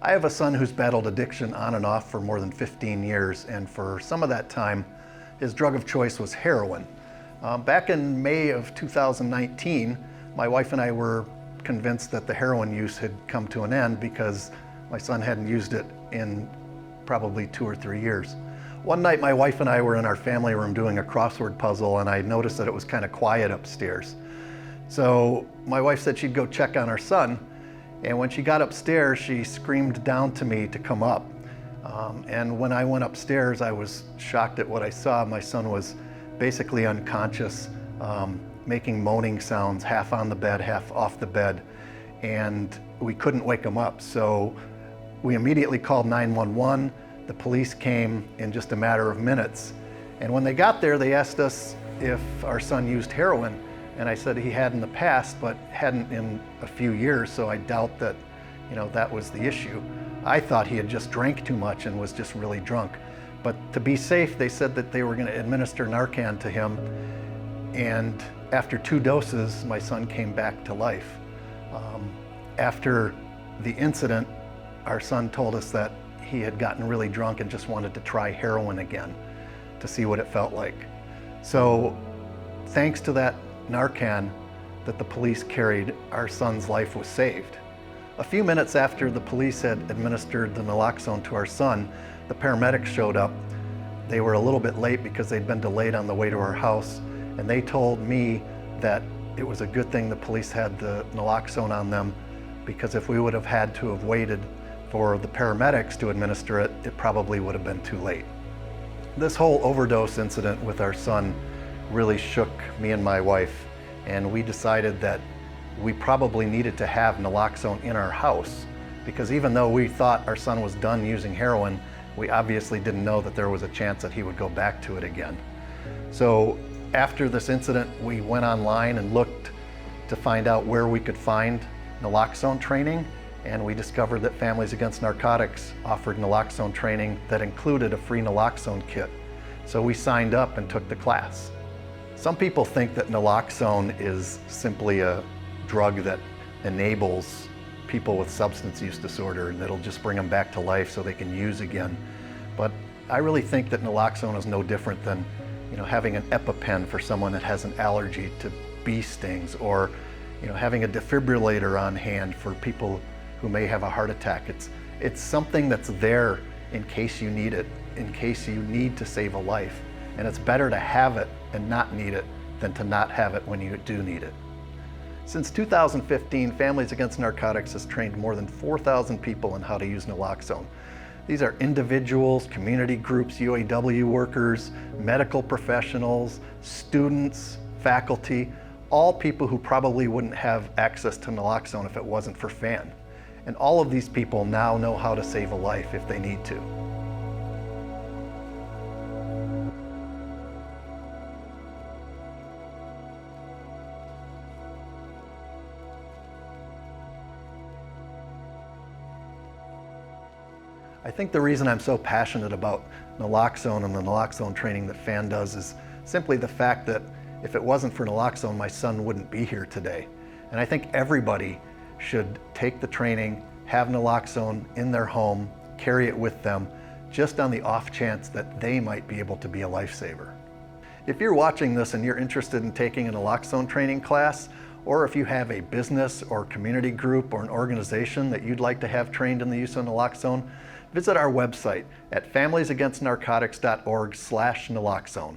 I have a son who's battled addiction on and off for more than 15 years, and for some of that time, his drug of choice was heroin. Back in May of 2019, my wife and I were convinced that the heroin use had come to an end because my son hadn't used it in probably 2 or 3 years. One night, my wife and I were in our family room doing a crossword puzzle, and I noticed that it was kind of quiet upstairs. So my wife said she'd go check on our son, and when she got upstairs, she screamed down to me to come up. And when I went upstairs, I was shocked at what I saw. My son was basically unconscious, making moaning sounds, half on the bed, half off the bed, and we couldn't wake him up. So we immediately called 911. The police came in just a matter of minutes. And when they got there, they asked us if our son used heroin. And I said he had in the past, but hadn't in a few years, so I doubt that, that was the issue. I thought he had just drank too much and was just really drunk. But to be safe, they said that they were going to administer Narcan to him. And after 2 doses, my son came back to life. After the incident, our son told us that he had gotten really drunk and just wanted to try heroin again to see what it felt like. So thanks to that Narcan that the police carried, our son's life was saved. A few minutes after the police had administered the naloxone to our son, the paramedics showed up. They were a little bit late because they'd been delayed on the way to our house, and they told me that it was a good thing the police had the naloxone on them, because if we would have had to have waited for the paramedics to administer it, it probably would have been too late. This whole overdose incident with our son really shook me and my wife, and we decided that we probably needed to have naloxone in our house, because even though we thought our son was done using heroin, we obviously didn't know that there was a chance that he would go back to it again. So after this incident, we went online and looked to find out where we could find naloxone training, and we discovered that Families Against Narcotics offered naloxone training that included a free naloxone kit. So we signed up and took the class. Some people think that naloxone is simply a drug that enables people with substance use disorder and it'll just bring them back to life so they can use again. But I really think that naloxone is no different than having an EpiPen for someone that has an allergy to bee stings, or having a defibrillator on hand for people who may have a heart attack. It's something that's there in case you need it, in case you need to save a life. And it's better to have it and not need it than to not have it when you do need it. Since 2015, Families Against Narcotics has trained more than 4,000 people on how to use naloxone. These are individuals, community groups, UAW workers, medical professionals, students, faculty, all people who probably wouldn't have access to naloxone if it wasn't for FAN. And all of these people now know how to save a life if they need to. I think the reason I'm so passionate about naloxone and the naloxone training that FAN does is simply the fact that if it wasn't for naloxone, my son wouldn't be here today. And I think everybody should take the training, have naloxone in their home, carry it with them, just on the off chance that they might be able to be a lifesaver. If you're watching this and you're interested in taking a naloxone training class, or if you have a business or community group or an organization that you'd like to have trained in the use of naloxone, visit our website at familiesagainstnarcotics.org/naloxone.